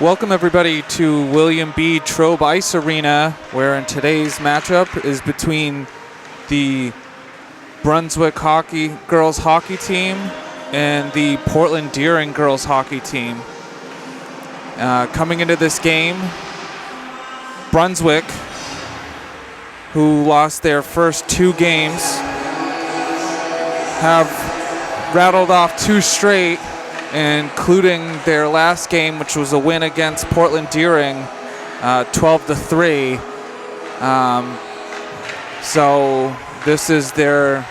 Welcome everybody to William B. Trobe Ice Arena, where in today's matchup is between the Brunswick girls hockey team and the Portland Deering girls hockey team. Coming into this game, Brunswick, who lost their first 2 games, have rattled off 2 straight, including their last game, which was a win against Portland Deering, 12-3. So this is their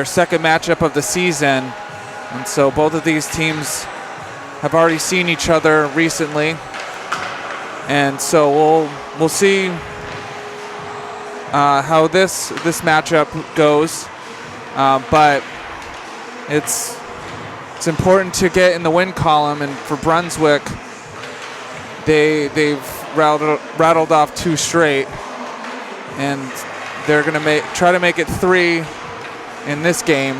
second matchup of the season, and so both of these teams have already seen each other recently, and so we'll see how this matchup goes, but it's important to get in the win column, and for Brunswick, they've rattled off 2 straight, and they're gonna try to make it 3 in this game.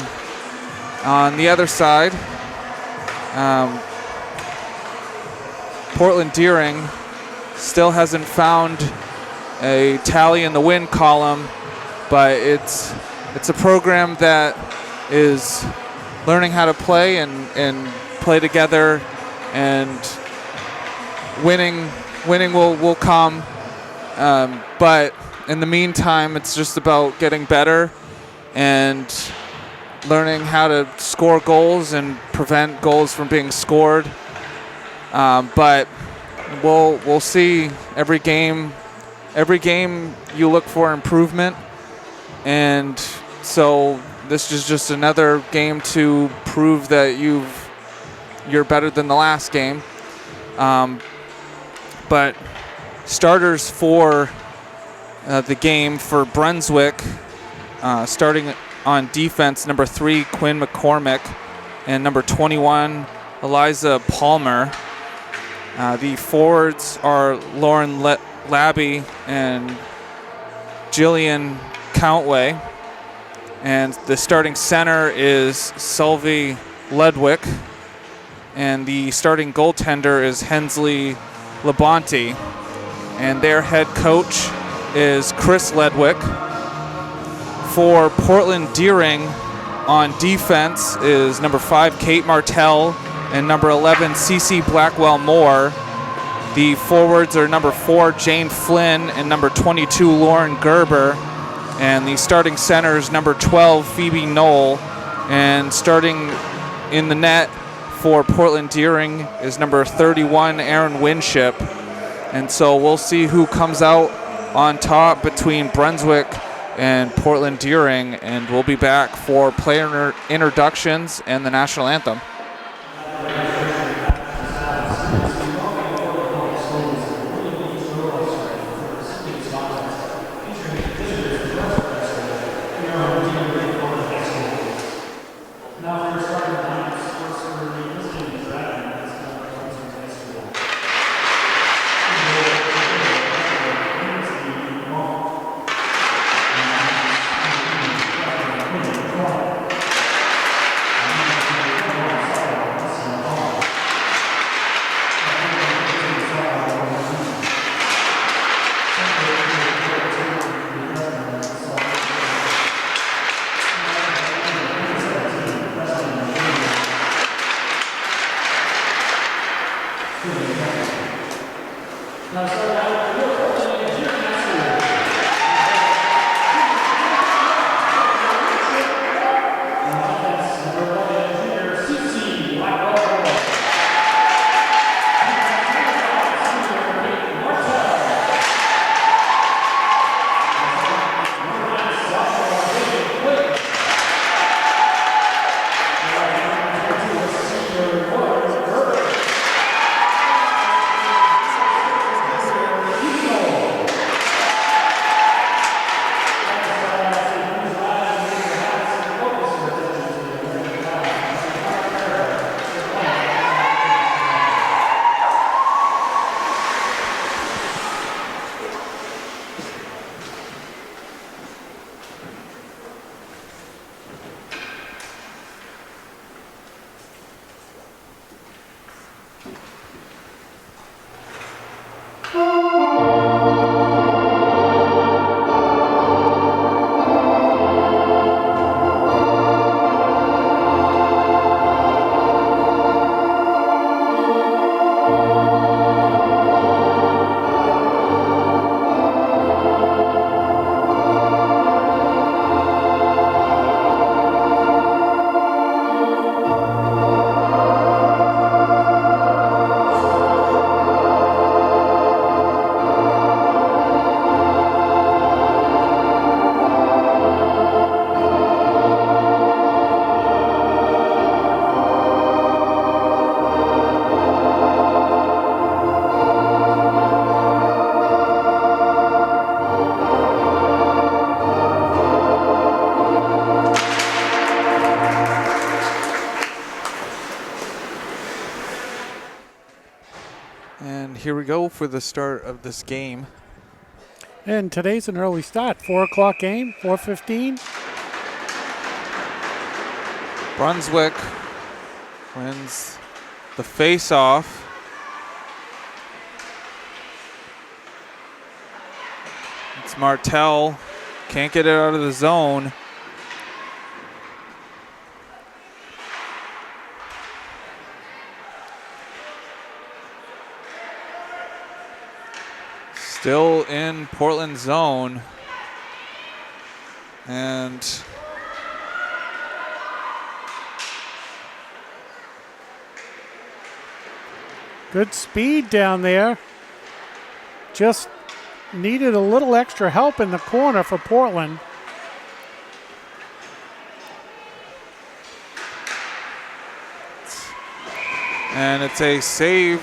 On the other side, Portland Deering still hasn't found a tally in the win column, but it's a program that is learning how to play and play together, and winning will come. But in the meantime, it's just about getting better and learning how to score goals and prevent goals from being scored. But we'll see every game you look for improvement, and so this is just another game to prove that you're better than the last game. But starters for the game for Brunswick, starting on defense, number 3, Quinn McCormick, and number 21, Eliza Palmer. The forwards are Lauren Labby and Jillian Countway. And the starting center is Sylvie Ledwick. And the starting goaltender is Hensley Labonte. And their head coach is Chris Ledwick. For Portland Deering, on defense is number 5, Kate Martell, and number 11, Cece Blackwell-Moore. The forwards are number 4, Jane Flynn, and number 22, Lauren Gerber. And the starting center is number 12, Phoebe Knoll. And starting in the net for Portland Deering is number 31, Aaron Winship. And so we'll see who comes out on top between Brunswick and Portland Deering, and we'll be back for player introductions and the national anthem. we go for the start of this game. And today's an early start, 4 o'clock game, 4:15. Brunswick wins the face-off. It's Martell, can't get it out of the zone. Still in Portland zone. And good speed down there. Just needed a little extra help in the corner for Portland. And it's a save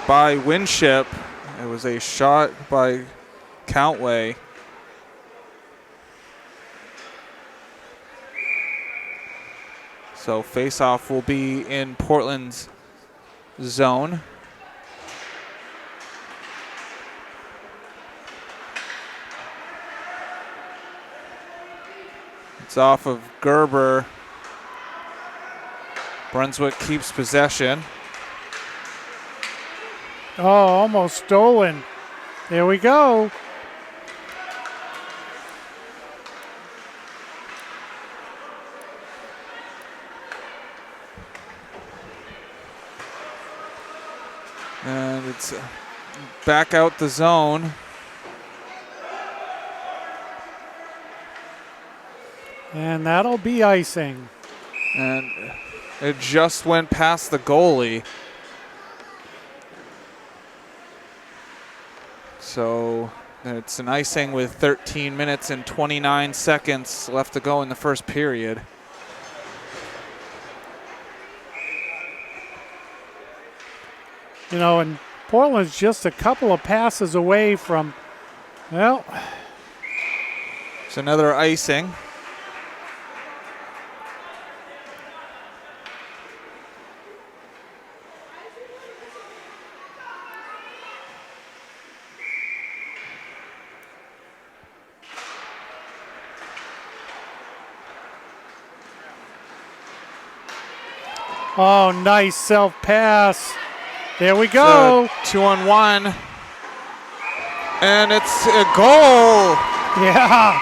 by Winship. It was a shot by Countway. So face-off will be in Portland's zone. It's off of Gerber. Brunswick keeps possession. Oh, almost stolen. There we go. And it's back out the zone. And that'll be icing. And it just went past the goalie. So it's an icing with 13 minutes and 29 seconds left to go in the first period. You know, and Portland's just a couple of passes away from, well. It's another icing. Oh, nice self-pass. There we go. 2-on-1. And it's a goal. Yeah.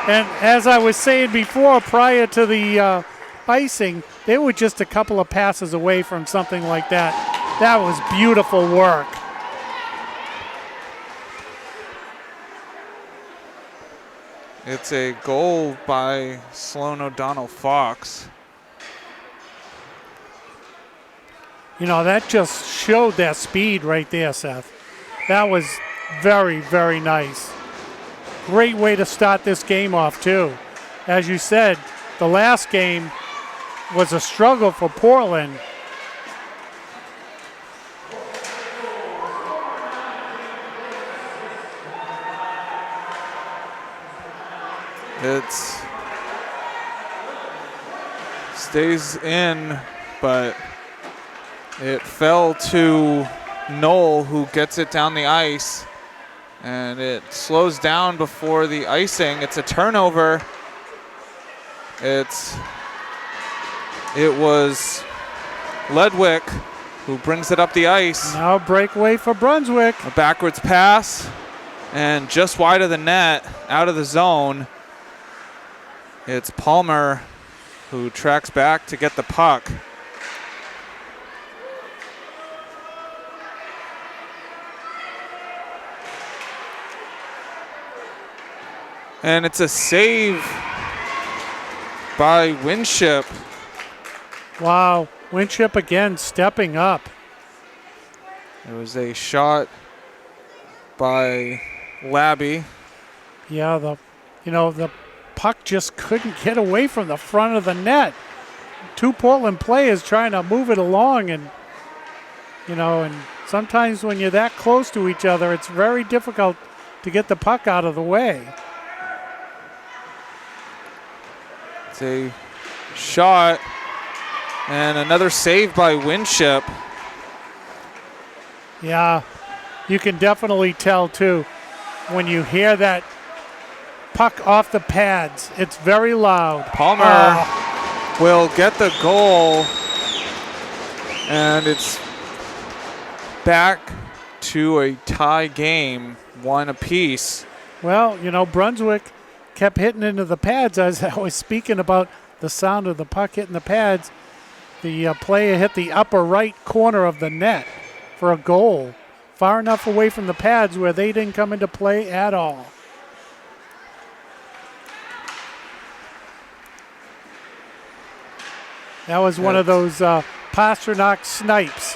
And as I was saying before, prior to the icing, they were just a couple of passes away from something like that. That was beautiful work. It's a goal by Sloan O'Donnell Fox. You know, that just showed that speed right there, Seth. That was very, very nice. Great way to start this game off, too. As you said, the last game was a struggle for Portland. It stays in, but it fell to Knoll, who gets it down the ice, and it slows down before the icing. It's a turnover. It was Ledwick who brings it up the ice. Now breakaway for Brunswick. A backwards pass, and just wide of the net, out of the zone. It's Palmer who tracks back to get the puck. And it's a save by Winship. Wow, Winship again stepping up. It was a shot by Labby. Yeah, the puck just couldn't get away from the front of the net. Two Portland players trying to move it along, and and sometimes when you're that close to each other, it's very difficult to get the puck out of the way. It's a shot and another save by Winship. Yeah, you can definitely tell too when you hear that puck off the pads. It's very loud. Palmer will get the goal, and it's back to a tie game, 1 apiece. Well, you know, Brunswick kept hitting into the pads. As I was speaking about the sound of the puck hitting the pads, the player hit the upper right corner of the net for a goal, far enough away from the pads where they didn't come into play at all. That was one of those Pasternak snipes.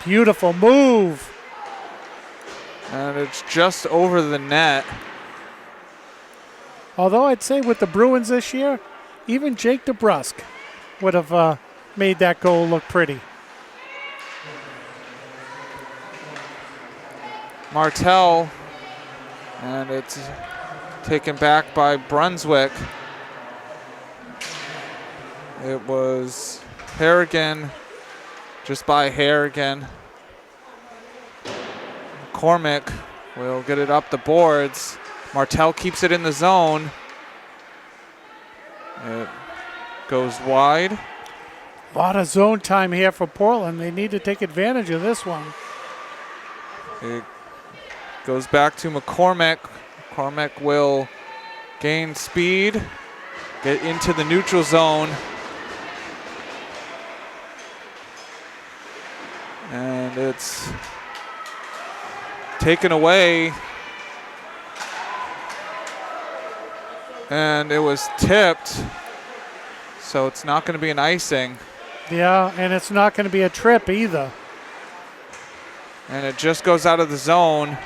Beautiful move. And it's just over the net. Although I'd say with the Bruins this year, even Jake DeBrusk would have made that goal look pretty. Martel, and it's taken back by Brunswick. It was Harrigan, just by Harrigan. McCormick will get it up the boards. Martel keeps it in the zone. It goes wide. A lot of zone time here for Portland. They need to take advantage of this one. It goes back to McCormick. McCormick will gain speed, get into the neutral zone. And it's taken away. And it was tipped, so it's not going to be an icing. Yeah, and it's not going to be a trip either. And it just goes out of the zone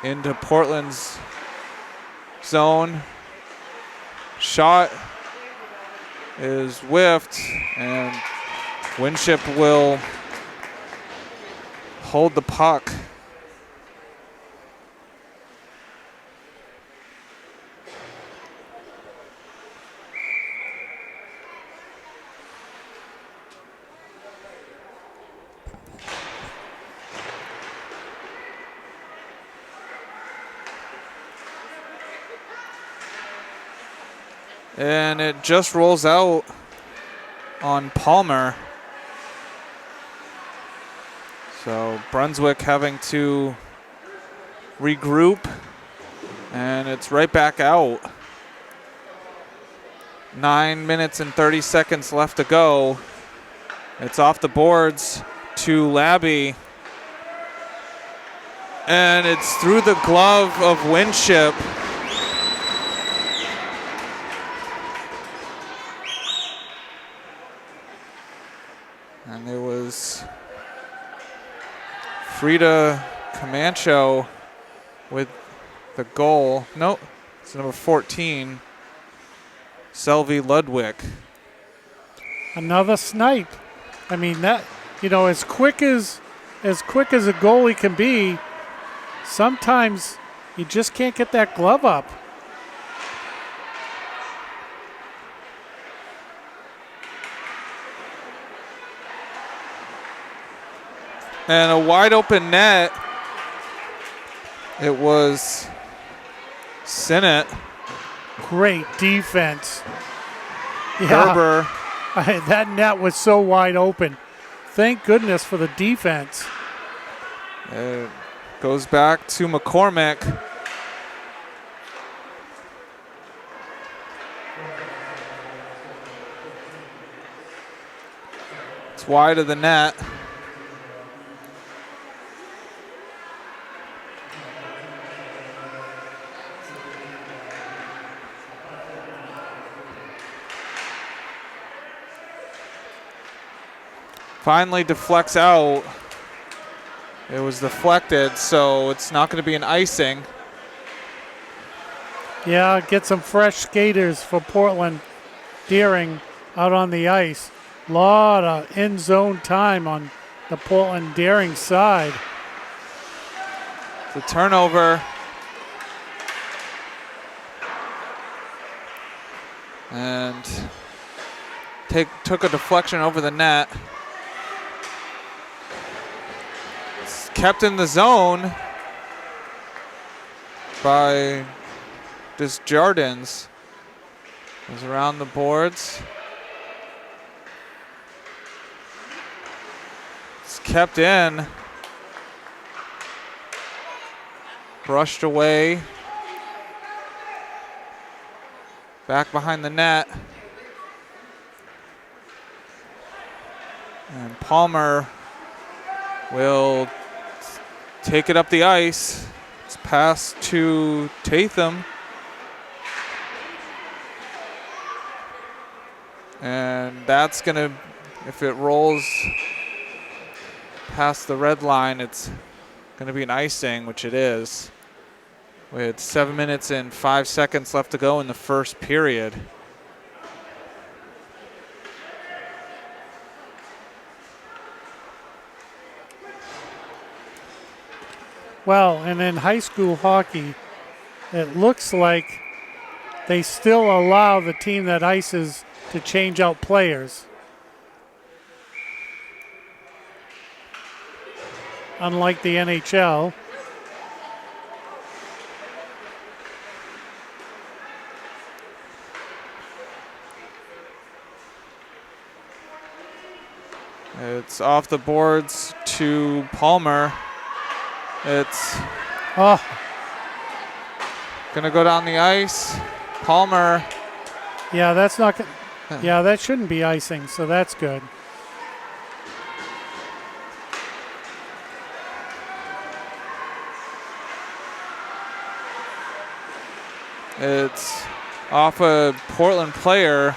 into Portland's zone. Shot is whiffed, and Winship will hold the puck. And it just rolls out on Palmer. So Brunswick having to regroup, and it's right back out. 9 minutes and 30 seconds left to go. It's off the boards to Labby. And it's through the glove of Winship. And it was Frida Camacho with the goal. Nope, it's number 14, Selvi Ludwig. Another snipe. I mean, that, you know, as quick as a goalie can be, sometimes you just can't get that glove up. And a wide open net. It was Sinnott. Great defense. Gerber. That net was so wide open. Thank goodness for the defense. It goes back to McCormick. It's wide of the net. Finally deflects out. It was deflected, so it's not going to be an icing. Yeah, get some fresh skaters for Portland. Deering out on the ice. Lot of in-zone time on the Portland Deering side. The turnover. And took a deflection over the net. It's kept in the zone by Desjardins. Is around the boards. It's kept in. Brushed away. Back behind the net. And Palmer will take it up the ice. It's passed to Tatham. And that's going to, if it rolls past the red line, it's going to be an icing, which it is, with 7 minutes and 5 seconds left to go in the first period. Well, and in high school hockey, it looks like they still allow the team that ices to change out players. Unlike the NHL. It's off the boards to Palmer. It's gonna go down the ice. Palmer. Yeah, that's not good. Yeah, that shouldn't be icing, so that's good. It's off a Portland player.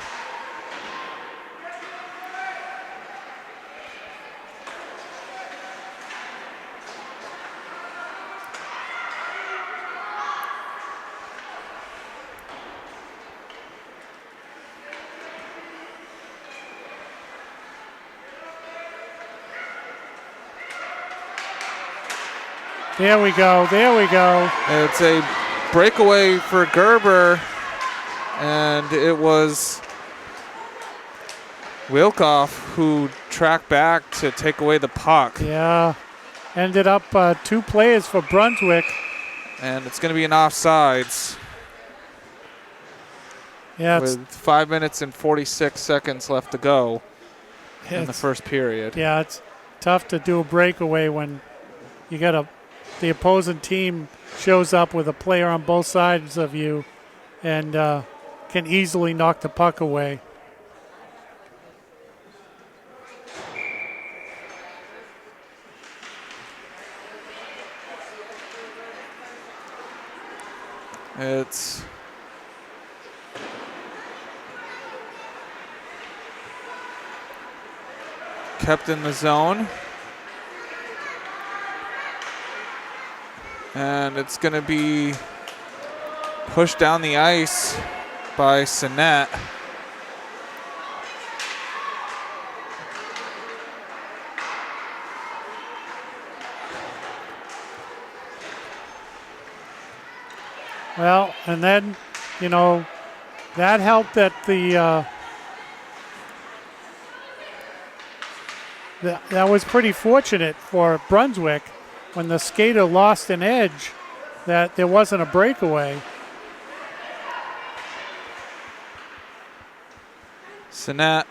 There we go. There we go. It's a breakaway for Gerber, and it was Wilkoff who tracked back to take away the puck. Yeah. Ended up 2 players for Brunswick. And it's going to be an offsides. Yeah, with 5 minutes and 46 seconds left to go in the first period. Yeah, it's tough to do a breakaway when you got the opposing team shows up with a player on both sides of you and can easily knock the puck away. It's kept in the zone. And it's going to be pushed down the ice by Sinet. Well, and then, you know, that helped that that was pretty fortunate for Brunswick when the skater lost an edge that there wasn't a breakaway. Sinet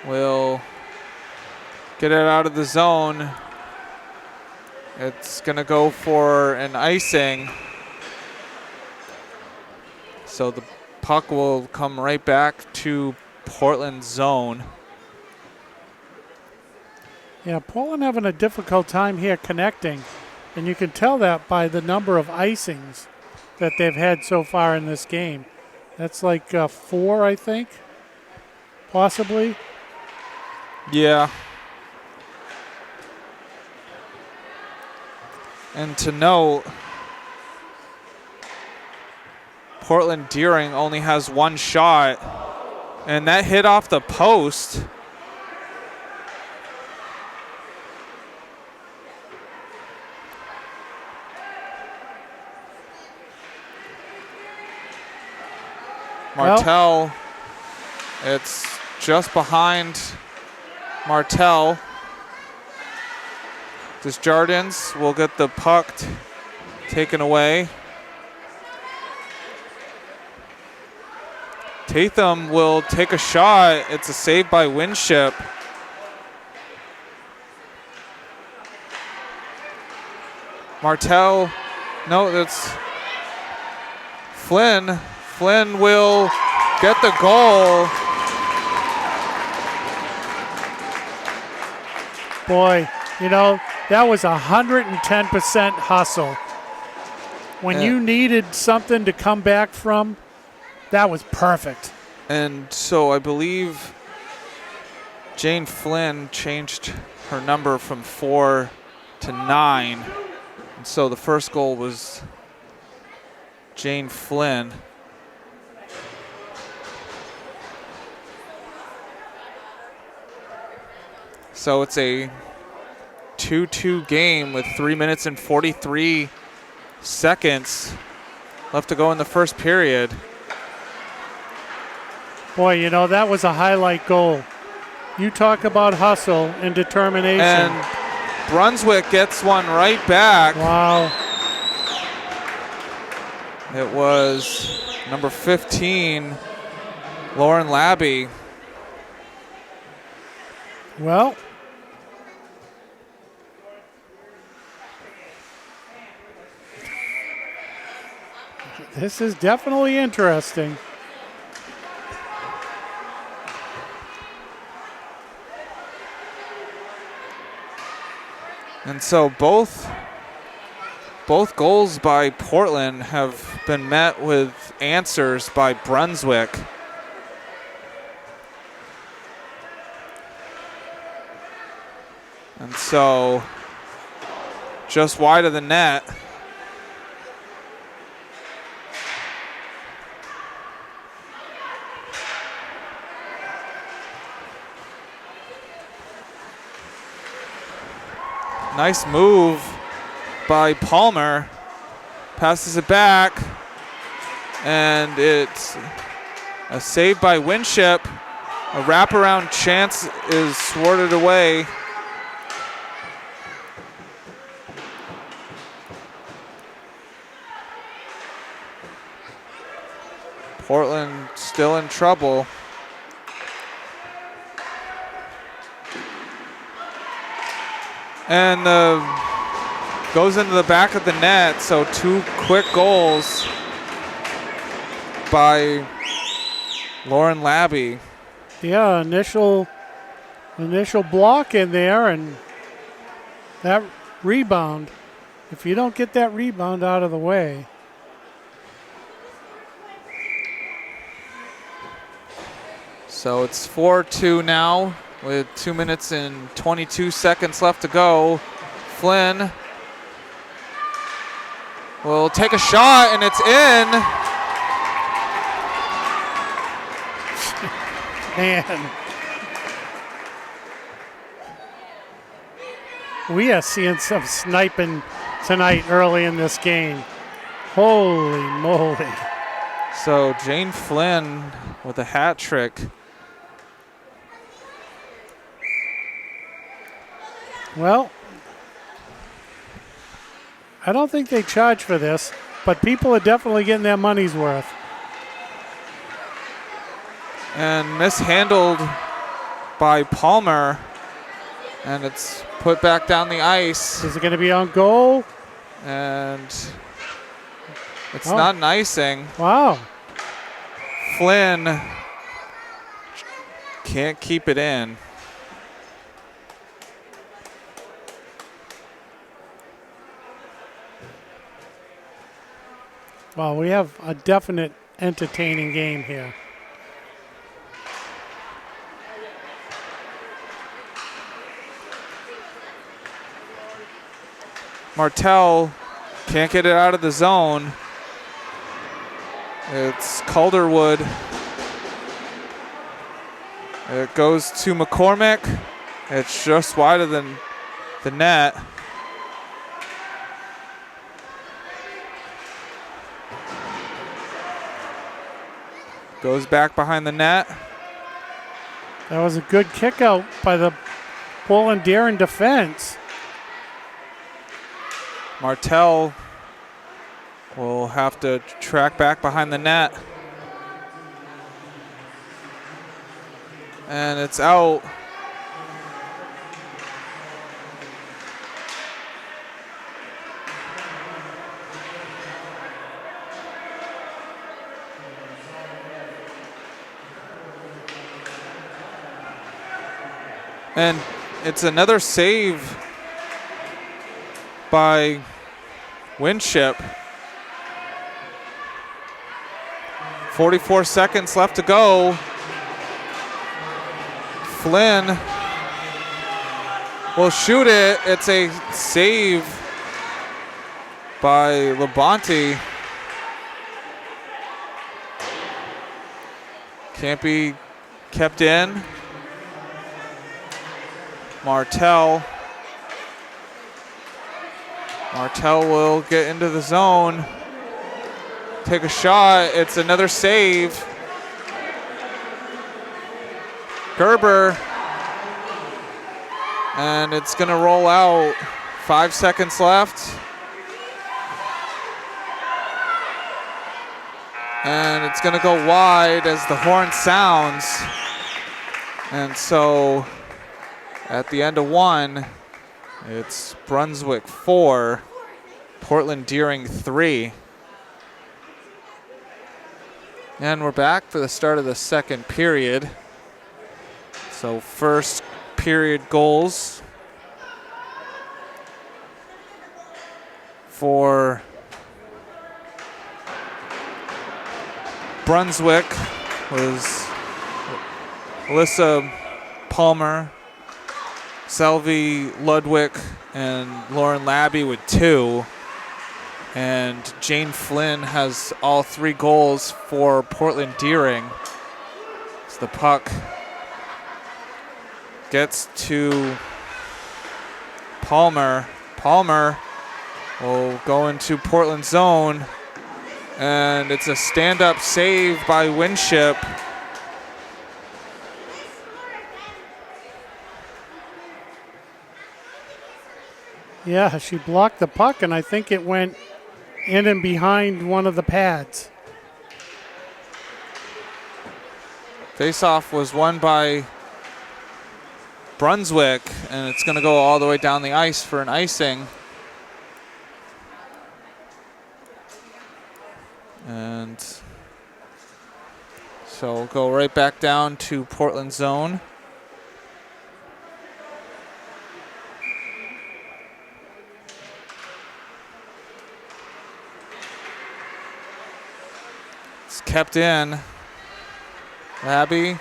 will get it out of the zone. It's going to go for an icing. So the puck will come right back to Portland's zone. Yeah, Portland having a difficult time here connecting. And you can tell that by the number of icings that they've had so far in this game. That's like 4, I think, possibly. Yeah. And to note, Portland Deering only has 1 shot, and that hit off the post. Martell, it's just behind Martell. Desjardins will get the puck taken away. Tatham will take a shot. It's a save by Winship. Martell, no, that's Flynn. Flynn will get the goal. Boy, you know, that was 110% hustle. When you needed something to come back from, that was perfect. And so I believe Jane Flynn changed her number from 4 to 9. And so the first goal was Jane Flynn. So it's a 2-2 game with 3 minutes and 43 seconds left to go in the first period. Boy, you know, that was a highlight goal. You talk about hustle and determination. And Brunswick gets one right back. Wow. It was number 15, Lauren Labby. Well, this is definitely interesting. And so both goals by Portland have been met with answers by Brunswick. And so just wide of the net. Nice move by Palmer. Passes it back. And it's a save by Winship. A wraparound chance is thwarted away. Portland still in trouble. And goes into the back of the net, so 2 quick goals by Lauren Labby. Yeah, initial block in there, and that rebound. If you don't get that rebound out of the way. So it's 4-2 now with 2 minutes and 22 seconds left to go. Flynn will take a shot, and it's in. Man. We are seeing some sniping tonight early in this game. Holy moly. So Jane Flynn with a hat trick. Well, I don't think they charge for this, but people are definitely getting their money's worth. And mishandled by Palmer. And it's put back down the ice. Is it going to be on goal? And it's not an icing. Wow. Flynn can't keep it in. Well, we have a definite entertaining game here. Martell can't get it out of the zone. It's Calderwood. It goes to McCormick. It's just wider than the net. Goes back behind the net. That was a good kick out by the Portland Deering defense. Martell will have to track back behind the net. And it's out. And it's another save by Winship. 44 seconds left to go. Flynn will shoot it. It's a save by Labonte. Can't be kept in. Martell will get into the zone. Take a shot. It's another save. Gerber. And it's going to roll out. 5 seconds left. And it's going to go wide as the horn sounds. And so at the end of one, it's Brunswick 4, Portland Deering 3. And we're back for the start of the second period. So first period goals for Brunswick was Alyssa Palmer, Selvi Ludwig, and Lauren Labby with 2. And Jane Flynn has all 3 goals for Portland Deering. So the puck gets to Palmer. Palmer will go into Portland zone. And it's a stand-up save by Winship. Yeah, she blocked the puck, and I think it went in and behind one of the pads. Faceoff was won by Brunswick, and it's going to go all the way down the ice for an icing. And so we'll go right back down to Portland zone. It's kept in. Labby.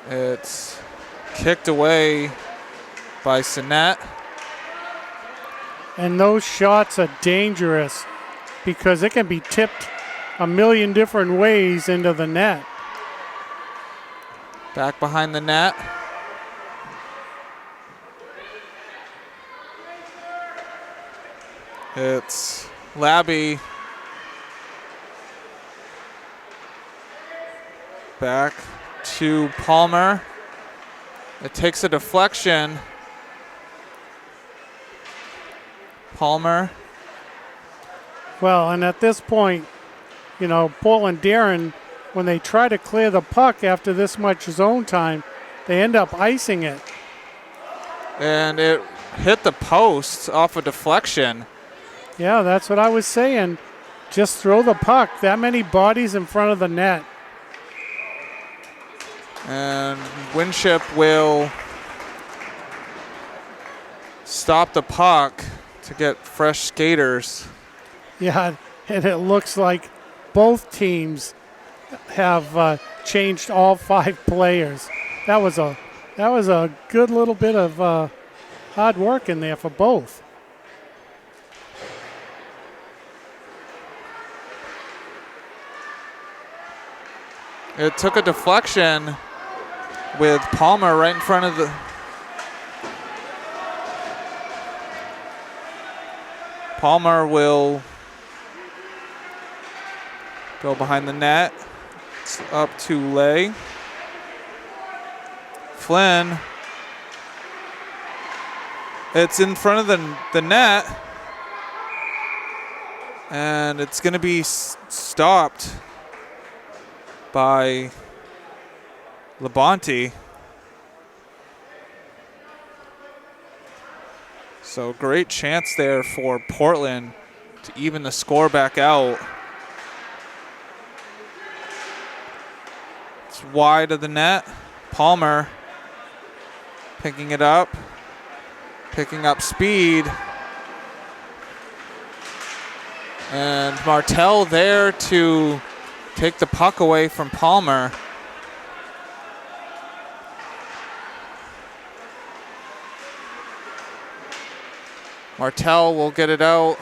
It's kicked away by Sinet. And those shots are dangerous because it can be tipped a million different ways into the net. Back behind the net. It's Labby. Back to Palmer. It takes a deflection. Palmer. Well, and at this point, you know, Portland Deering, when they try to clear the puck after this much zone time, they end up icing it. And it hit the post off a deflection. Yeah, that's what I was saying. Just throw the puck. That many bodies in front of the net. And Winship will stop the puck to get fresh skaters. Yeah, and it looks like both teams have changed all 5 players. That was a good little bit of hard work in there for both. It took a deflection with Palmer right in front of the... Palmer will Go behind the net. It's up to Lay. Flynn. It's in front of the net. And it's going to be stopped by Labonte. So great chance there for Portland to even the score back out. It's wide of the net. Palmer picking it up, picking up speed. And Martell there to take the puck away from Palmer. Martell will get it out.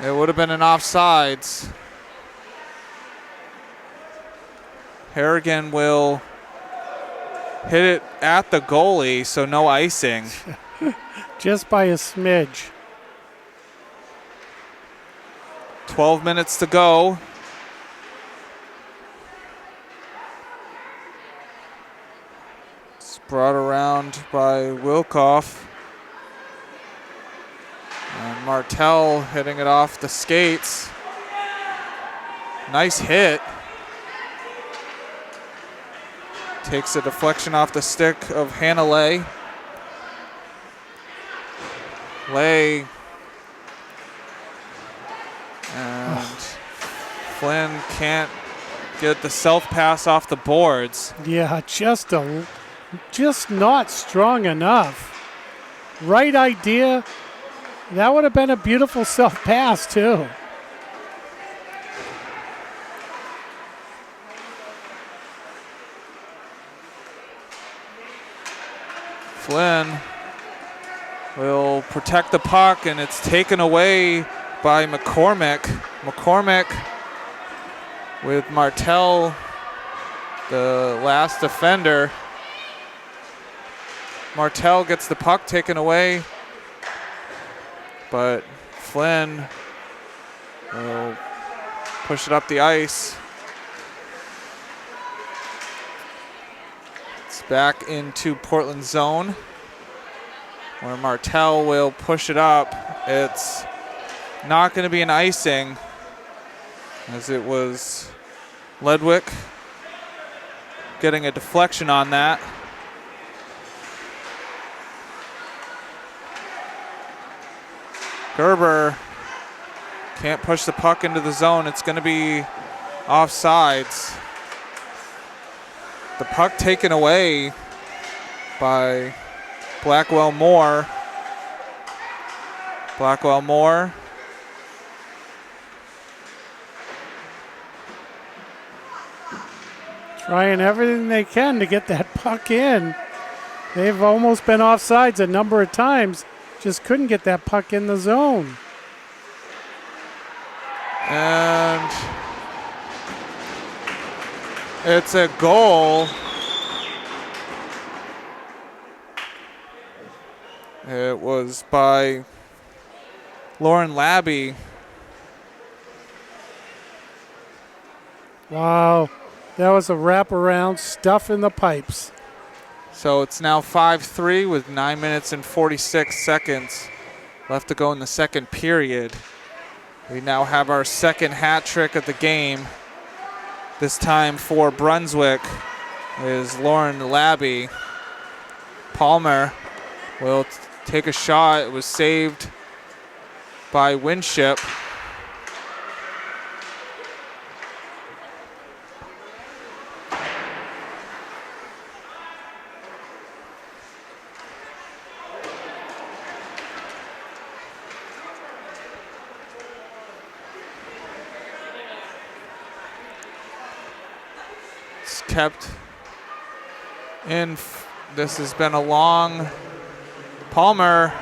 It would have been an offsides. Harrigan will hit it at the goalie, so no icing. Just by a smidge. 12 minutes to go. It's brought around by Wilkoff. And Martell hitting it off the skates. Nice hit. Takes a deflection off the stick of Hannah Lay. Lay. And Flynn can't get the self-pass off the boards. Yeah, just not strong enough. Right idea. That would have been a beautiful self-pass, too. Flynn will protect the puck, and it's taken away by McCormick. McCormick with Martell, the last defender. Martell gets the puck taken away, but Flynn will push it up the ice. It's back into Portland zone, where Martell will push it up. It's not going to be an icing, as it was Ledwick getting a deflection on that. Gerber can't push the puck into the zone. It's going to be offsides. The puck taken away by Blackwell Moore. Blackwell Moore. Trying everything they can to get that puck in. They've almost been offsides a number of times. Just couldn't get that puck in the zone. And it's a goal. It was by Lauren Labby. Wow, that was a wraparound stuff in the pipes. So it's now 5-3 with 9 minutes and 46 seconds left to go in the second period. We now have our second hat trick of the game. This time for Brunswick is Lauren Labby. Palmer will take a shot. It was saved by Winship. Kept in. This has been a long. Palmer,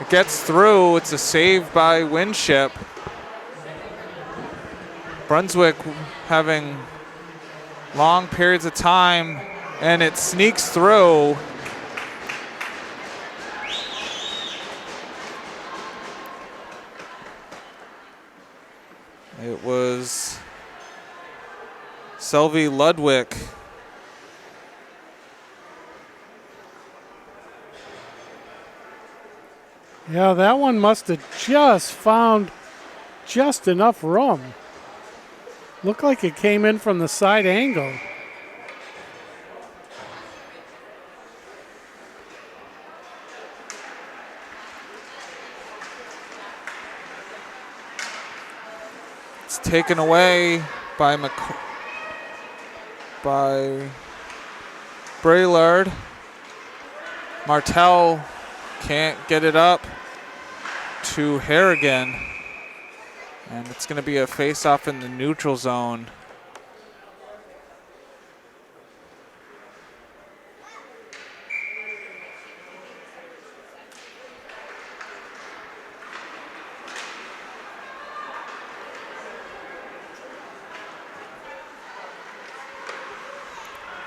it gets through. It's a save by Winship. Brunswick having long periods of time, and it sneaks through. It was Selvi Ludwig. Yeah, that one must have just found just enough room. Looked like it came in from the side angle. It's taken away by Braillard. Martel can't get it up to Harrigan. And it's going to be a face-off in the neutral zone.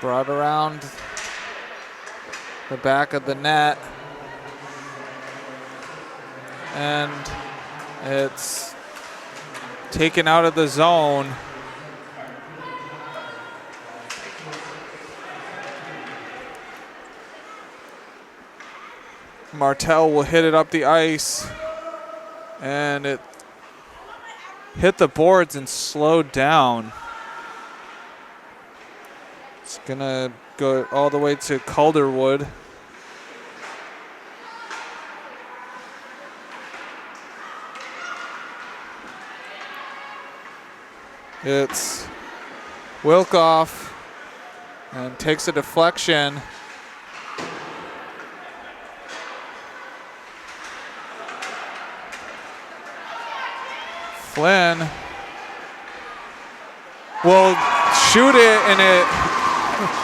Brought around the back of the net. And it's taken out of the zone. Martel will hit it up the ice. And it hit the boards and slowed down. It's gonna go all the way to Calderwood. It's Wilkoff and takes a deflection. Flynn will shoot it, and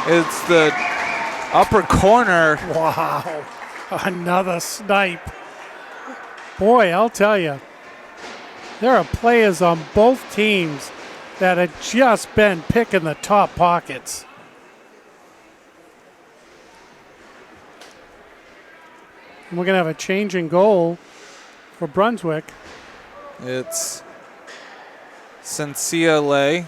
it's the upper corner. Wow, another snipe. Boy, I'll tell you, there are players on both teams that had just been picking the top pockets. And we're going to have a change in goal for Brunswick. It's Sencia Lay.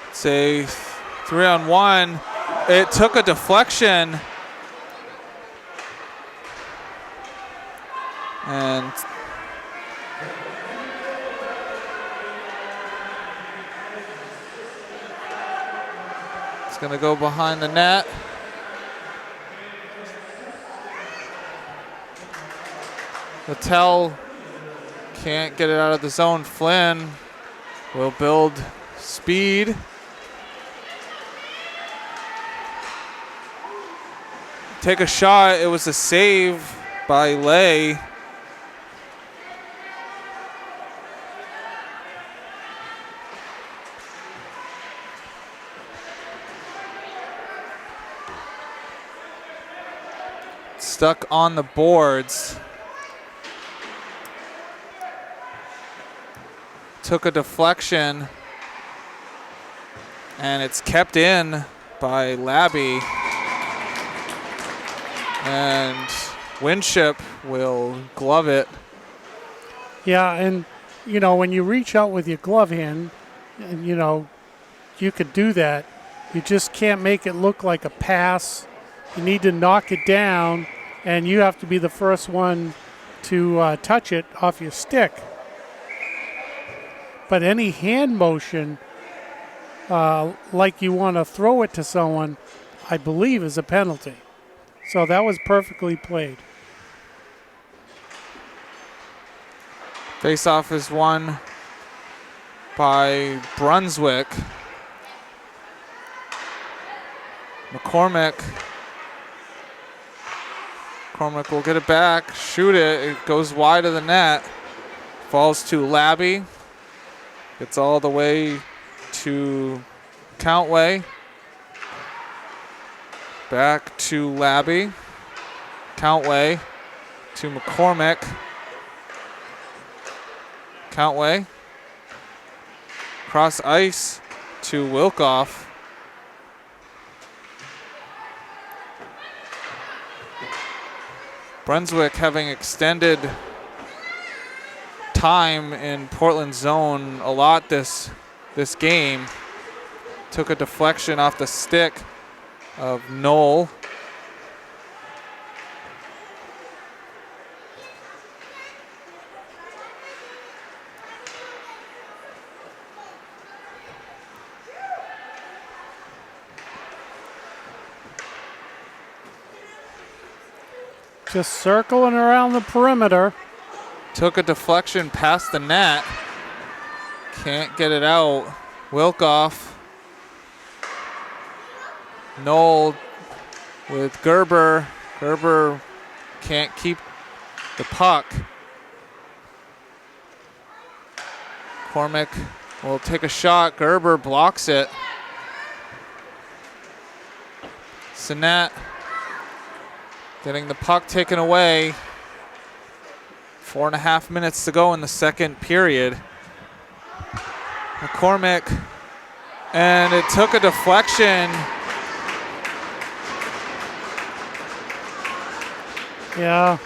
It's a 3-on-1. It took a deflection. And it's going to go behind the net. Littell can't get it out of the zone. Flynn will build speed. Take a shot. It was a save by Lay. Stuck on the boards. Took a deflection. And it's kept in by Labby. And Winship will glove it. Yeah, and, you know, when you reach out with your glove hand, and, you know, you could do that. You just can't make it look like a pass. You need to knock it down, and you have to be the first one to touch it off your stick. But any hand motion, like you want to throw it to someone, I believe is a penalty. So that was perfectly played. Face-off is won by Brunswick. McCormick will get it back, shoot it. It goes wide of the net. Falls to Labby. Gets all the way to Countway. Back to Labby. Countway to McCormick. Countway. Cross ice to Wilkoff. Brunswick having extended time in Portland's zone a lot this game. Took a deflection off the stick of Knoll. Just circling around the perimeter. Took a deflection past the net. Can't get it out. Wilkoff. Knoll with Gerber. Gerber can't keep the puck. Cormick will take a shot. Gerber blocks it. Sinet getting the puck taken away. 4.5 minutes to go in the second period. McCormick, and it took a deflection. Yeah.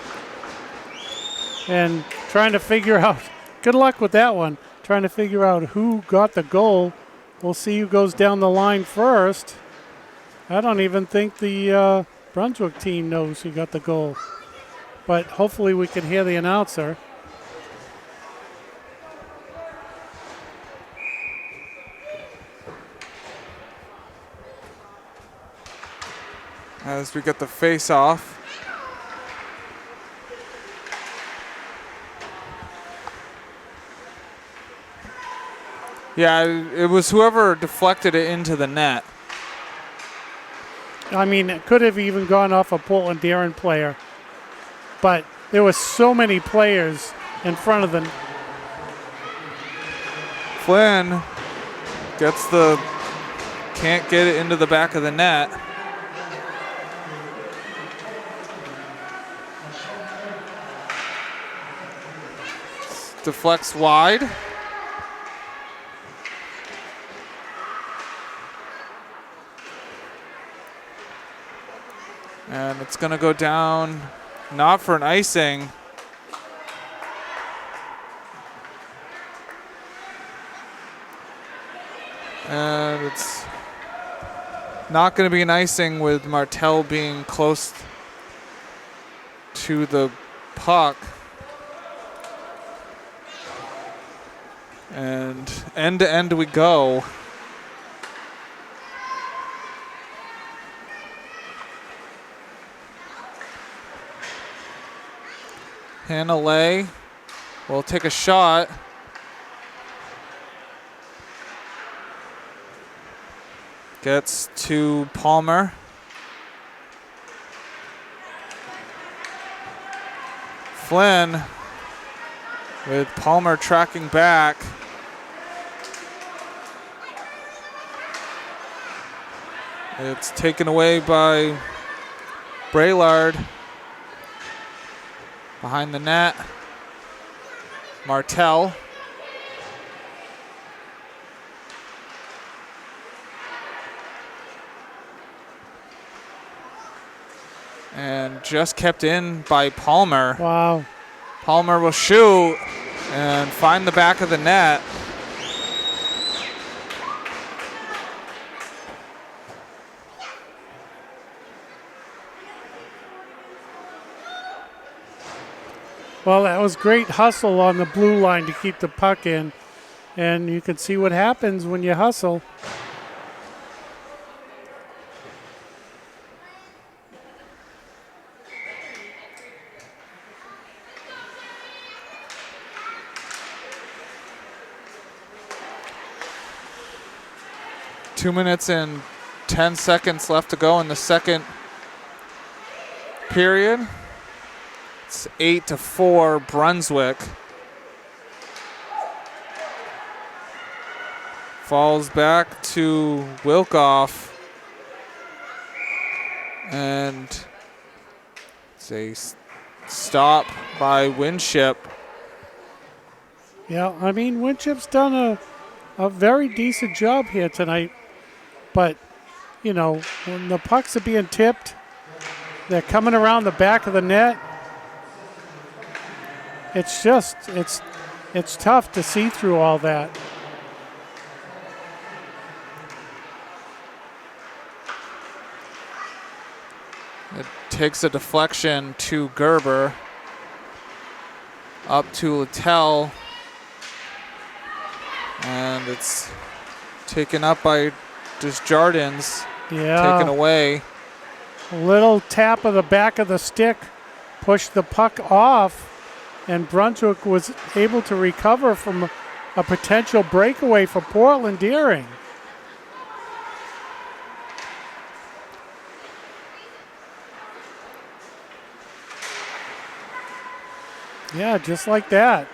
And trying to figure out, good luck with that one, trying to figure out who got the goal. We'll see who goes down the line first. I don't even think the Brunswick team knows who got the goal. But hopefully we can hear the announcer. As we get the face off. Yeah, it was whoever deflected it into the net. I mean, it could have even gone off a Portland Darren player. But there were so many players in front of them. Flynn can't get it into the back of the net. Deflects wide. And it's going to go down, not for an icing. And it's not going to be an icing with Martel being close to the puck. And end to end we go. Hannah Lay will take a shot. Gets to Palmer. Flynn with Palmer tracking back. It's taken away by Braillard. Behind the net, Martel. And just kept in by Palmer. Wow. Palmer will shoot and find the back of the net. Well, that was great hustle on the blue line to keep the puck in. And you can see what happens when you hustle. Two minutes and 10 seconds left to go in the second period. It's 8-4 Brunswick. Falls back to Wilkoff. And it's a stop by Winship. Yeah, I mean, Winship's done a very decent job here tonight. But, you know, when the pucks are being tipped, they're coming around the back of the net. It's just, it's tough to see through all that. It takes a deflection to Gerber. Up to Littell. And it's taken up by Desjardins. Yeah. Taken away. A little tap of the back of the stick pushed the puck off, and Brunswick was able to recover from a potential breakaway for Portland Deering. Yeah, just like that.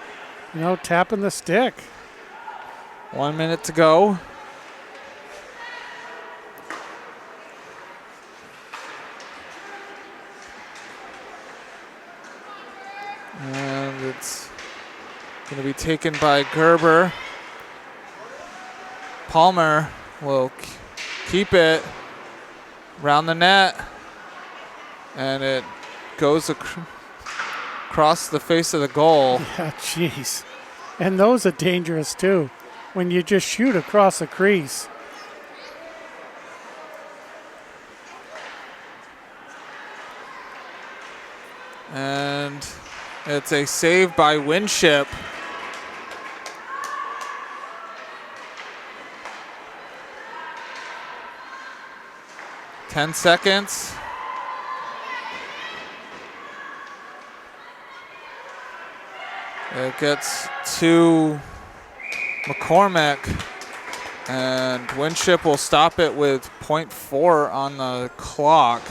You know, tapping the stick. 1 minute to go. And it's going to be taken by Gerber. Palmer will keep it around the net. And it goes across the face of the goal. Yeah, jeez. And those are dangerous too, when you just shoot across the crease. And it's a save by Winship. Ten seconds. It gets to McCormick, and Winship will stop it with .4 on the clock.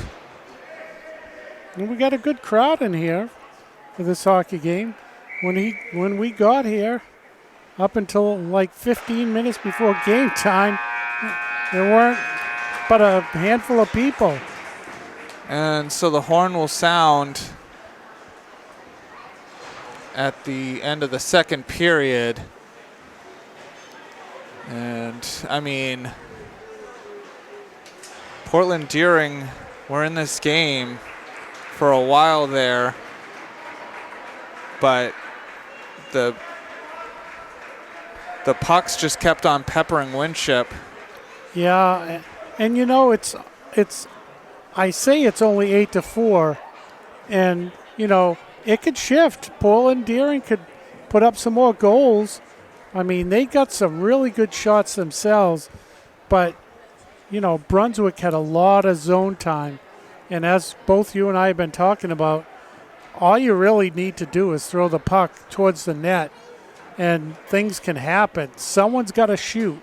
And we got a good crowd in here for this hockey game. When we got here, up until like 15 minutes before game time, there weren't but a handful of people. And so the horn will sound at the end of the second period. And, I mean, Portland Deering were in this game for a while there, but the pucks just kept on peppering Winship. Yeah, and you know, it's I say it's only 8-4, and you know, it could shift. Portland Deering could put up some more goals. I mean, they got some really good shots themselves, but you know, Brunswick had a lot of zone time, and as both you and I have been talking about, all you really need to do is throw the puck towards the net, and things can happen. Someone's got to shoot,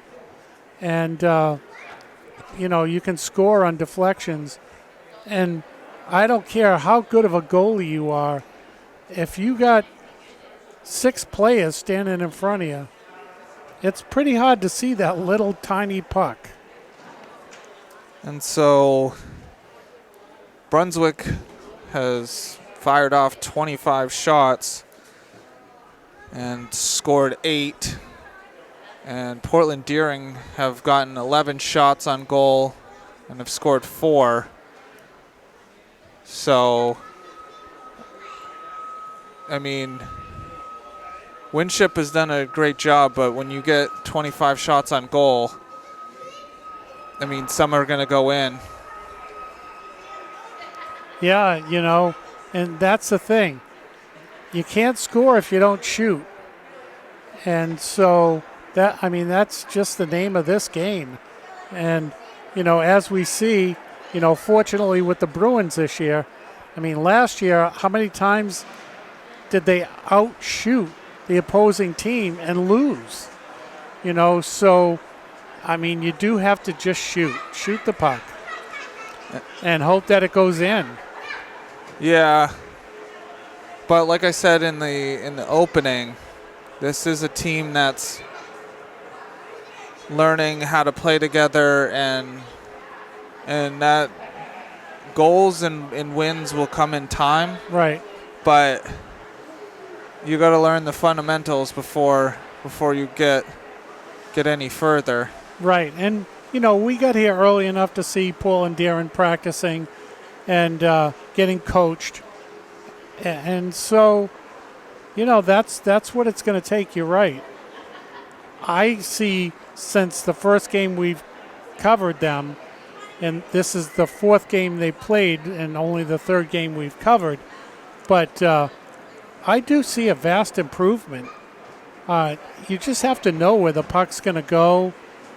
and you know, you can score on deflections. And I don't care how good of a goalie you are, if you got 6 players standing in front of you, it's pretty hard to see that little tiny puck. And so Brunswick has fired off 25 shots and scored 8. And Portland Deering have gotten 11 shots on goal and have scored 4. So, I mean, Winship has done a great job, but when you get 25 shots on goal, I mean, some are going to go in. Yeah, you know, and that's the thing. You can't score if you don't shoot. And so, that, I mean, that's just the name of this game. And, you know, as we see, you know, fortunately with the Bruins this year, I mean, last year, how many times did they outshoot the opposing team and lose? You know, so, I mean, you do have to just shoot the puck and hope that it goes in. Yeah. But like I said in the opening, this is a team that's learning how to play together, and that goals and wins will come in time. Right. but you got to learn the fundamentals before you get any further. Right, and we got here early enough to see Paul and Darren practicing and getting coached, and so that's what it's going to take. You're right. I see since the first game we've covered them, and this is the fourth game they played and only the third game we've covered, but I do see a vast improvement. You just have to know where the puck's going to go,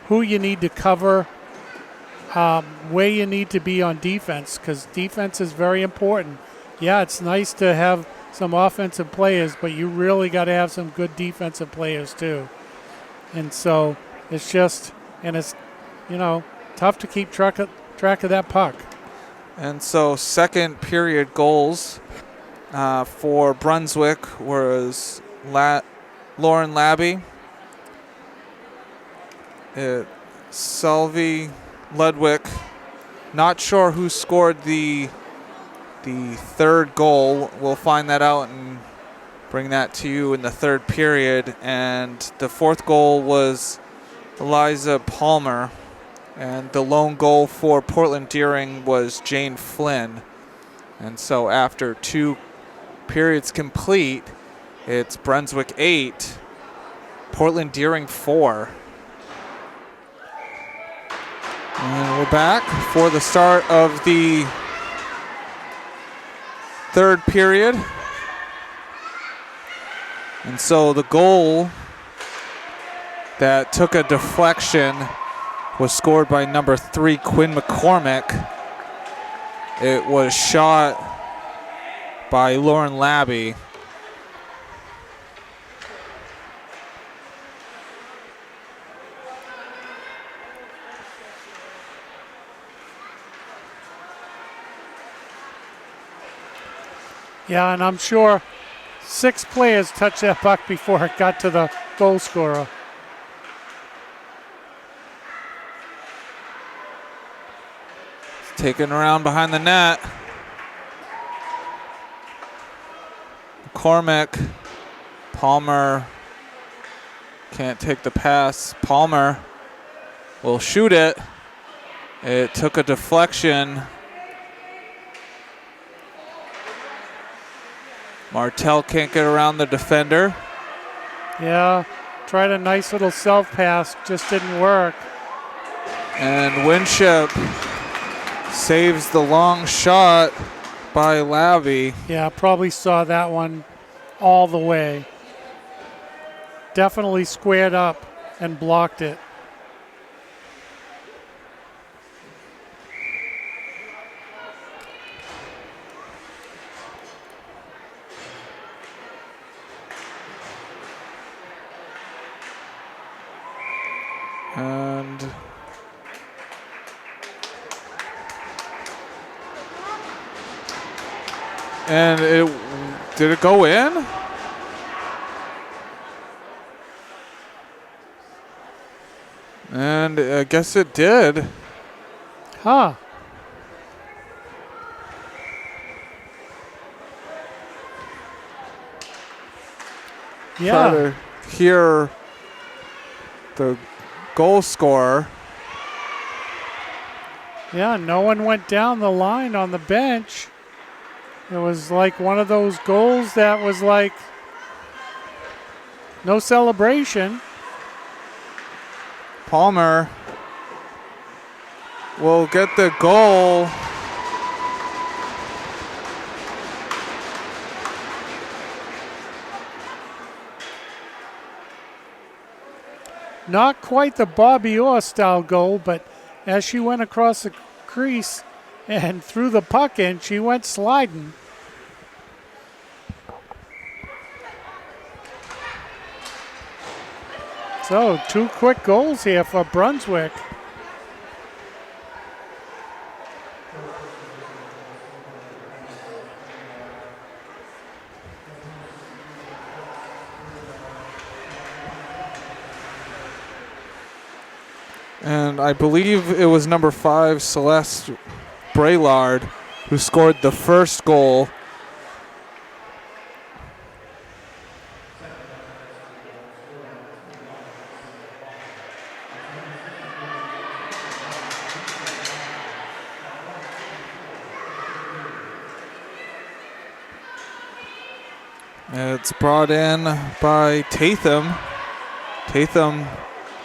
who you need to cover, where you need to be on defense, because defense is very important. Yeah, it's nice to have some offensive players, but you really got to have some good defensive players too. And so it's just, and it's, tough to keep track of that puck. And so second period goals for Brunswick was Lauren Labby, Selvie Ludwig. Not sure who scored the third goal. We'll find that out and bring that to you in the third period. And the fourth goal was Eliza Palmer. And the lone goal for Portland Deering was Jane Flynn. And so after 2 periods complete, it's Brunswick 8, Portland Deering 4. And we're back for the start of the third period. And so the goal that took a deflection was scored by number 3, Quinn McCormick. It was shot by Lauren Labby. Yeah, and I'm sure 6 players touched that puck before it got to the goal scorer. Taken around behind the net. McCormick. Palmer can't take the pass. Palmer will shoot it. It took a deflection. Martell can't get around the defender. Yeah, tried a nice little self-pass, just didn't work. And Winship saves the long shot by Labby. Yeah, probably saw that one all the way. Definitely squared up and blocked it. And did it go in? And I guess it did. Huh. Yeah. Try to hear the goal scorer. Yeah, no one went down the line on the bench. It was like one of those goals that was like no celebration. Palmer will get the goal. Not quite the Bobby Orr style goal, but as she went across the crease and threw the puck in, she went sliding. So 2 quick goals here for Brunswick. And I believe it was number 5, Celeste Braillard, who scored the first goal It's brought in by Tatham. Tatham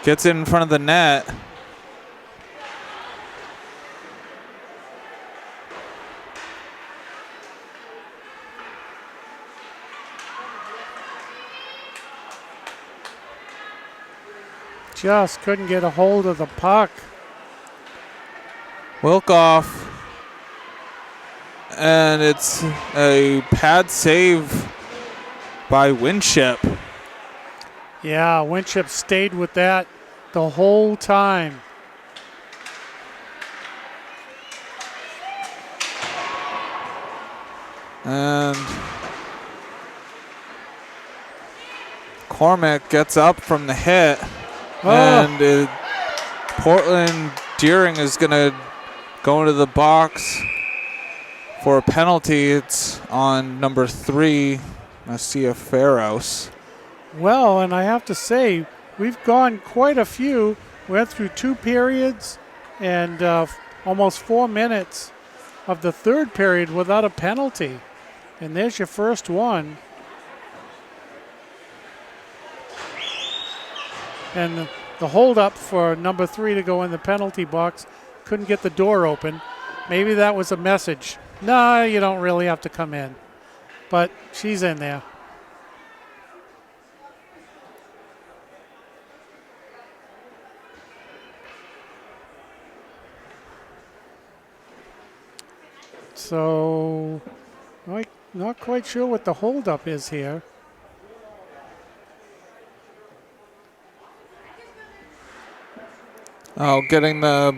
gets it in front of the net. Just couldn't get a hold of the puck. Wilkoff. And it's a pad save by Winship. Yeah, Winship stayed with that the whole time. And Cormac gets up from the hit. Oh. And Portland Deering is going to go into the box for a penalty. It's on number 3, Nassia Ferros. Well, and I have to say, we've gone quite a few. We went through 2 periods and almost 4 minutes of the third period without a penalty. And there's your first one. And the holdup for number 3 to go in the penalty box, couldn't get the door open. Maybe that was a message. No, you don't really have to come in. But she's in there. So, I'm not quite sure what the holdup is here. Oh, getting the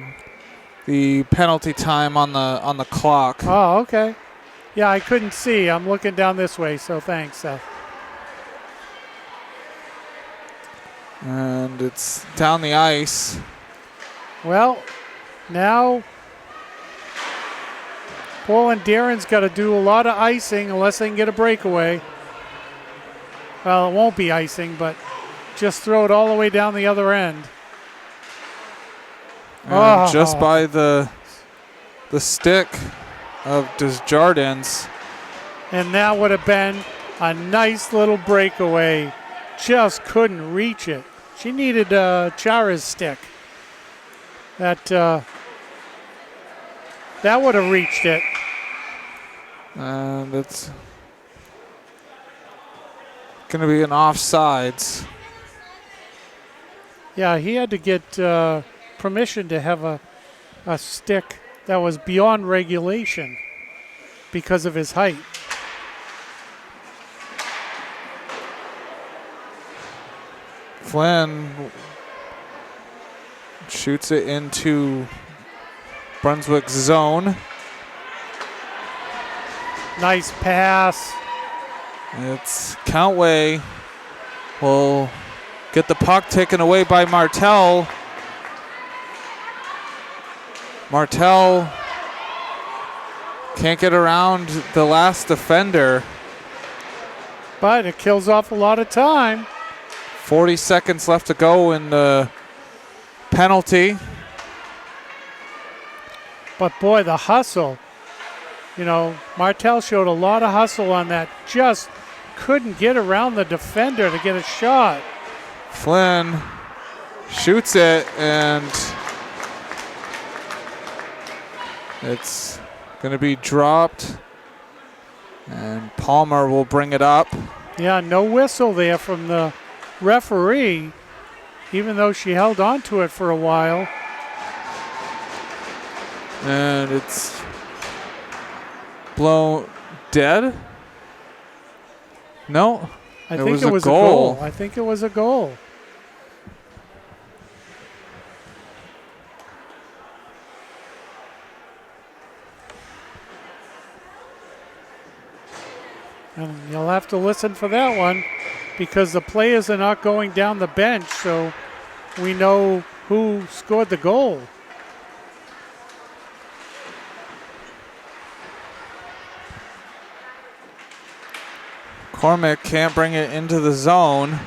penalty time on the clock. Oh, okay. Yeah, I couldn't see. I'm looking down this way, so thanks, Seth. And it's down the ice. Well, now Portland Deering's got to do a lot of icing unless they can get a breakaway. Well, it won't be icing, but just throw it all the way down the other end. And just by the stick of Desjardins. And that would have been a nice little breakaway. Just couldn't reach it. She needed Chara's stick. That would have reached it. And it's going to be an offsides. Yeah, he had to get permission to have a stick that was beyond regulation because of his height. Flynn shoots it into Brunswick's zone. Nice pass. It's Countway will get the puck taken away by Martel. Martel can't get around the last defender. But it kills off a lot of time. 40 seconds left to go in the penalty. But boy, the hustle. You know, Martel showed a lot of hustle on that. Just couldn't get around the defender to get a shot. Flynn shoots it, and it's going to be dropped. And Palmer will bring it up. Yeah, no whistle there from the referee, even though she held on to it for a while. And it's blown dead. No, I think it was a goal. I think it was a goal. And you'll have to listen for that one because the players are not going down the bench, so we know who scored the goal. Cormac can't bring it into the zone.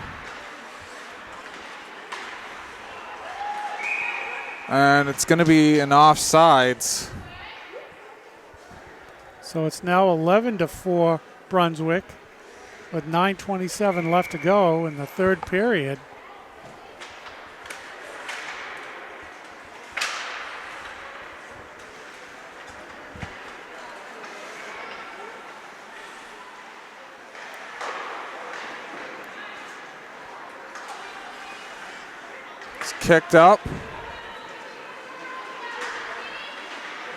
And it's going to be an offsides. So it's now 11-4 Brunswick. with 9:27 left to go in the third period. It's kicked up.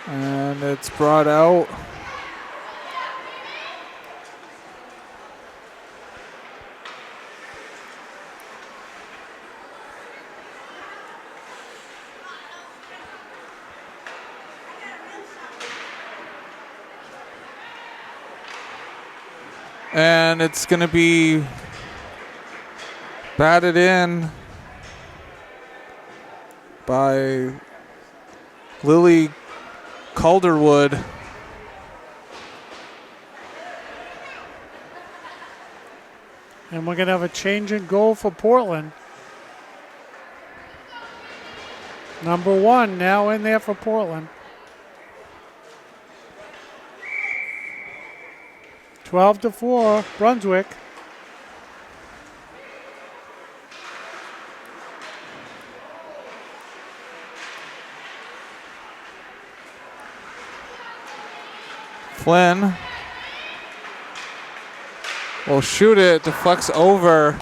And it's brought out. And it's going to be batted in by Lily Calderwood. And we're going to have a change in goal for Portland. Number 1 now in there for Portland. 12-4, Brunswick. Flynn will shoot it, deflects over.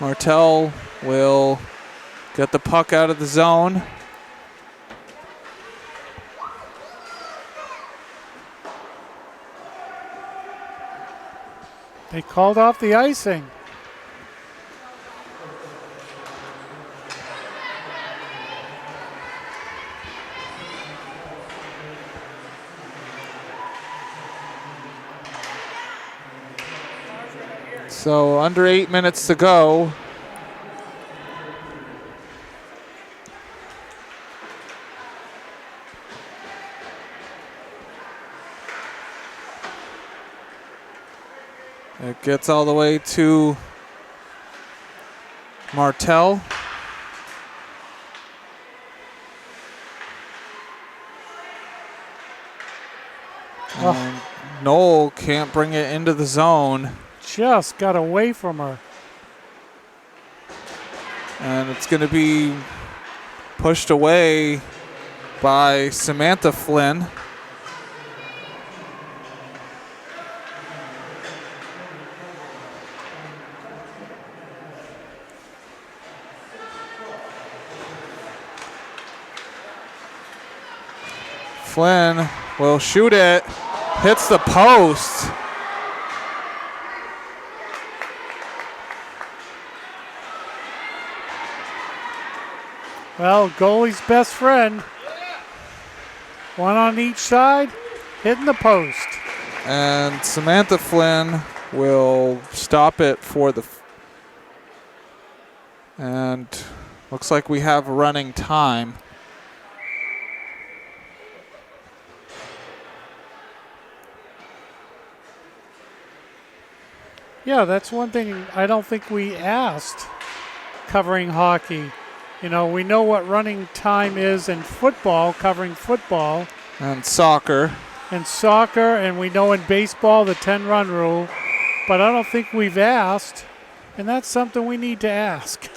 Martell will get the puck out of the zone. They called off the icing. So under 8 minutes to go. It gets all the way to Martell. And Knoll can't bring it into the zone. Just got away from her. And it's going to be pushed away by Samantha Flynn. Flynn will shoot it, hits the post. Well, goalie's best friend. One on each side, hitting the post. And Samantha Flynn will stop it for the... And looks like we have running time. Yeah, that's one thing I don't think we asked covering hockey. You know, we know what running time is in football, covering football. And soccer. And soccer, and we know in baseball the 10-run rule. But I don't think we've asked, and that's something we need to ask.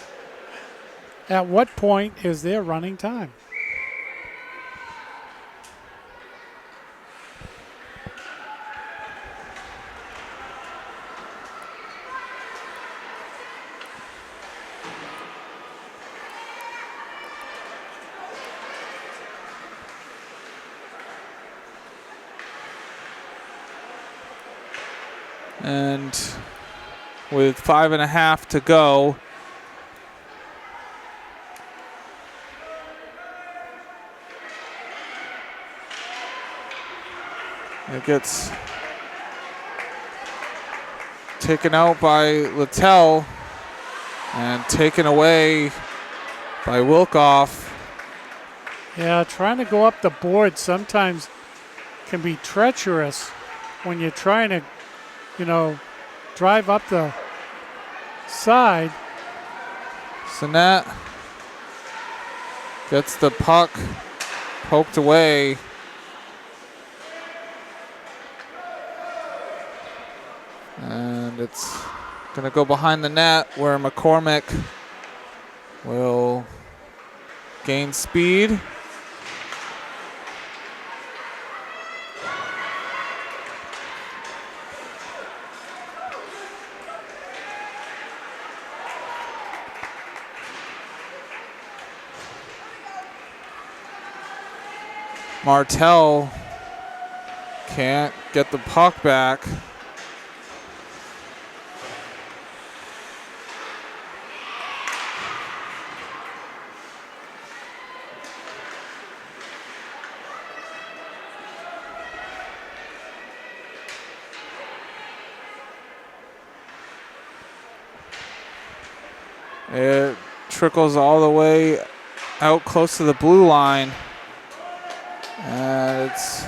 At what point is there running time? And with 5.5 to go, it gets taken out by Littell and taken away by Wilkoff. Yeah, trying to go up the board sometimes can be treacherous when you're trying to, you know, drive up the side. Sinet gets the puck poked away. And it's going to go behind the net where McCormick will gain speed. Martell can't get the puck back. It trickles all the way out close to the blue line. And it's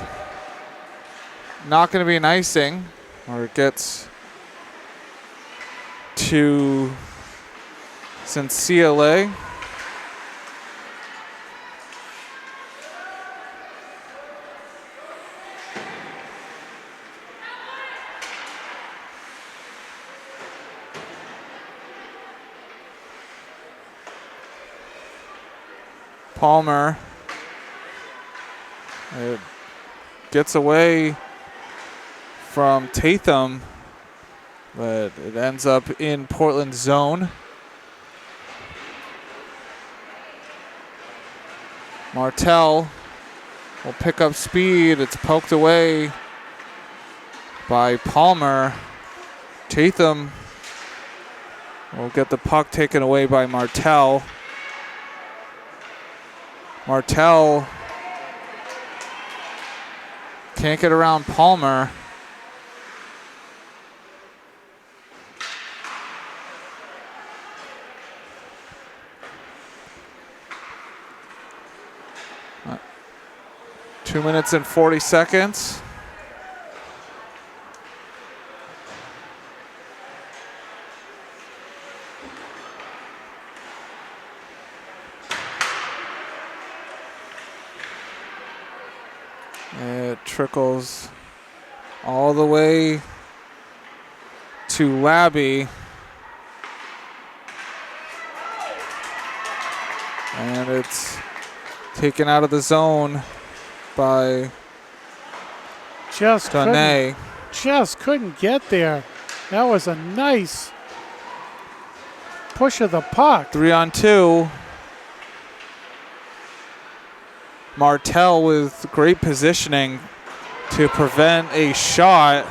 not going to be an icing, or it gets to CLA. Palmer. It gets away from Tatham, but it ends up in Portland's zone. Martell will pick up speed. It's poked away by Palmer. Tatham will get the puck taken away by Martell. Martell can't get around Palmer. Uh, 2 minutes and 40 seconds. It trickles all the way to Labby. And it's taken out of the zone by Donay. Just couldn't get there. That was a nice push of the puck. 3-on-2. Martell with great positioning to prevent a shot.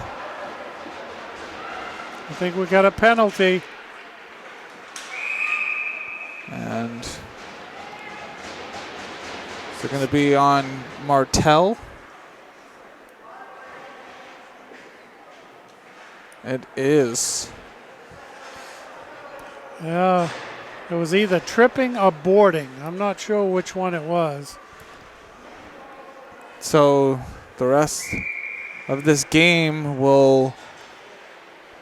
I think we got a penalty. And is it going to be on Martell? It is. Yeah, it was either tripping or boarding. I'm not sure which one it was. So the rest of this game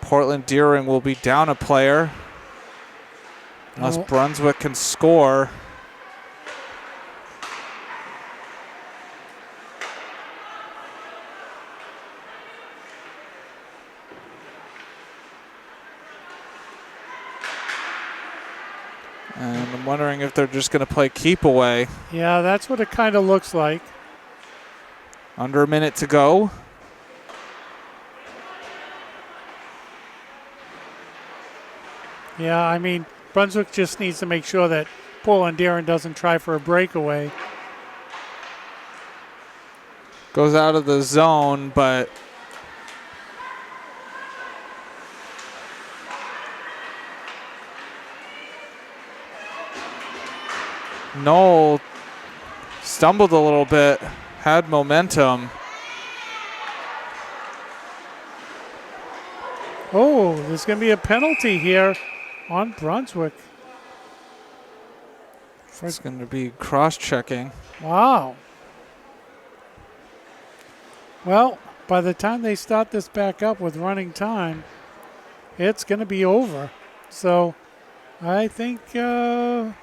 Portland Deering will be down a player unless Brunswick can score. And I'm wondering if they're just going to play keep away. Yeah, that's what it kind of looks like. Under a minute to go. Yeah, I mean, Brunswick just needs to make sure that Portland Deering doesn't try for a breakaway. Goes out of the zone, but Knoll stumbled a little bit, had momentum. Oh, there's going to be a penalty here on Brunswick. It's going to be cross-checking. Wow. Well, by the time they start this back up with running time, it's going to be over. So I think, Yeah,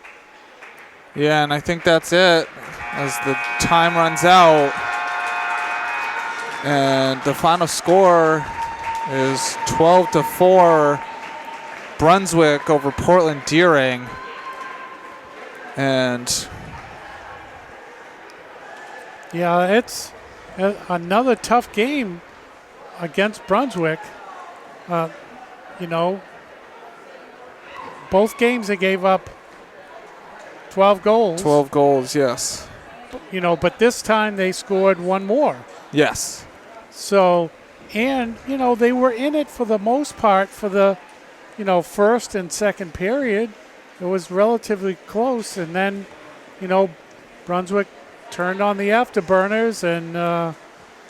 and I think that's it as the time runs out. And the final score is 12-4 Brunswick over Portland Deering. And yeah, it's another tough game against Brunswick. You know, both games they gave up 12 goals. 12 goals, yes. You know, but this time they scored one more. Yes. So, and, you know, they were in it for the most part for the, you know, first and second period. It was relatively close. And then, you know, Brunswick turned on the afterburners and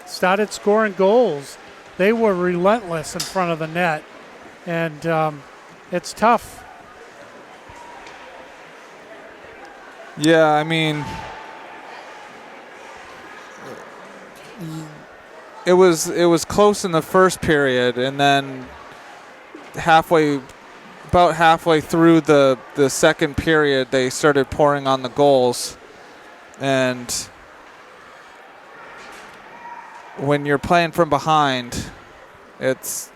started scoring goals. They were relentless in front of the net. And it's tough. Yeah, I mean, it was close in the first period, and then about halfway through the second period, they started pouring on the goals. And when you're playing from behind, that's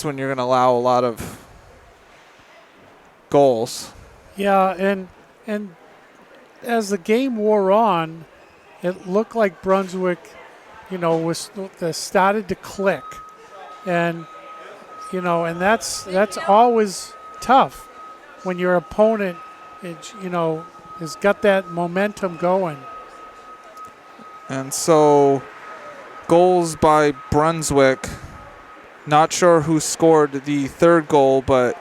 when you're going to allow a lot of goals. Yeah, and as the game wore on, it looked like Brunswick, you know, started to click, and you know, and that's always tough when your opponent, you know, has got that momentum going. And so, goals by Brunswick. Not sure who scored the third goal, but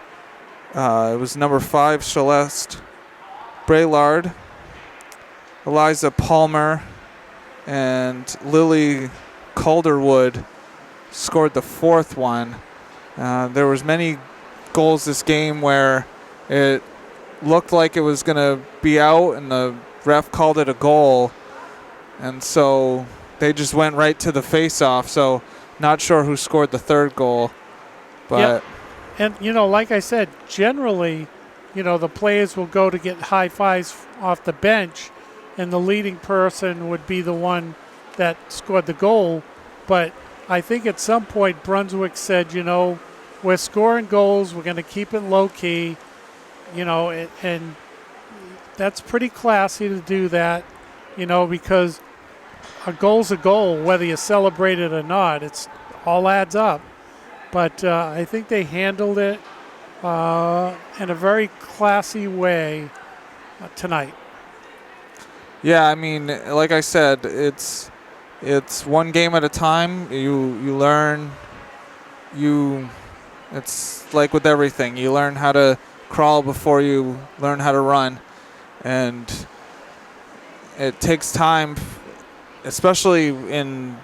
it was number 5, Celeste Braillard, Eliza Palmer, and Lily Calderwood scored the fourth one. There was many goals this game where it looked like it was going to be out and the ref called it a goal. And so they just went right to the face-off. So not sure who scored the third goal. But yep. And, you know, like I said, generally, you know, the players will go to get high fives off the bench, and the leading person would be the one that scored the goal. But I think at some point Brunswick said, you know, we're scoring goals, we're going to keep it low-key, you know, and that's pretty classy to do that, you know, because a goal's a goal, whether you celebrate it or not. It's all adds up. But I think they handled it in a very classy way tonight. yeah, I mean, like I said, it's one game at a time. You learn. It's like with everything. You learn how to crawl before you learn how to run, and it takes time, especially in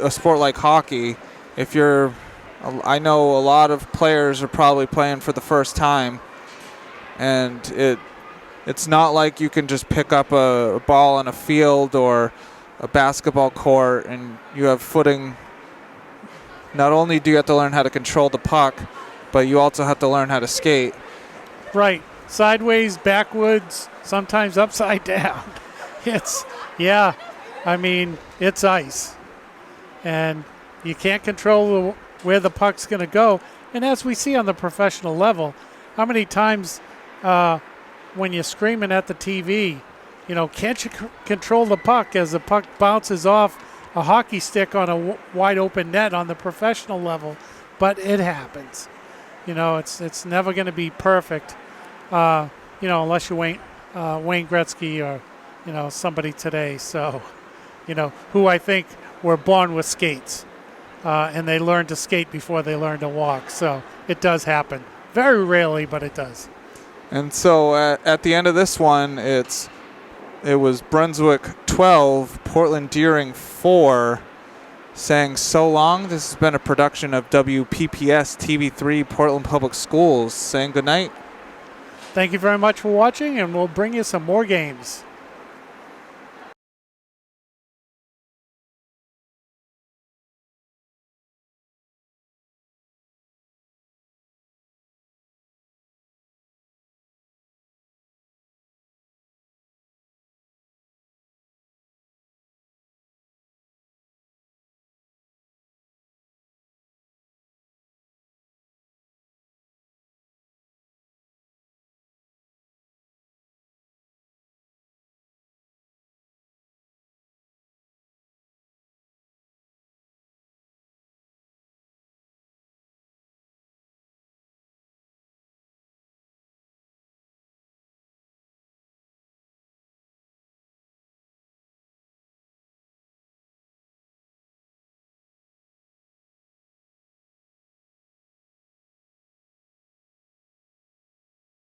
a sport like hockey. I know a lot of players are probably playing for the first time, and it's not like you can just pick up a ball in a field or a basketball court and you have footing. Not only do you have to learn how to control the puck, but you also have to learn how to skate. Right. Sideways, backwards, sometimes upside down. I mean, it's ice. And you can't control where the puck's going to go. And as we see on the professional level, how many times when you're screaming at the TV, you know, can't you control the puck as the puck bounces off a hockey stick on a wide open net on the professional level? But it happens. You know, it's never going to be perfect, you know, unless you're Wayne Gretzky or, you know, somebody today. So, you know, who I think were born with skates. And they learned to skate before they learned to walk. So it does happen. Very rarely, but it does. And so at the end of this one, it was Brunswick 12, Portland Deering 4, saying so long. This has been a production of WPPS TV3 Portland Public Schools, saying good night. Thank you very much for watching, and we'll bring you some more games.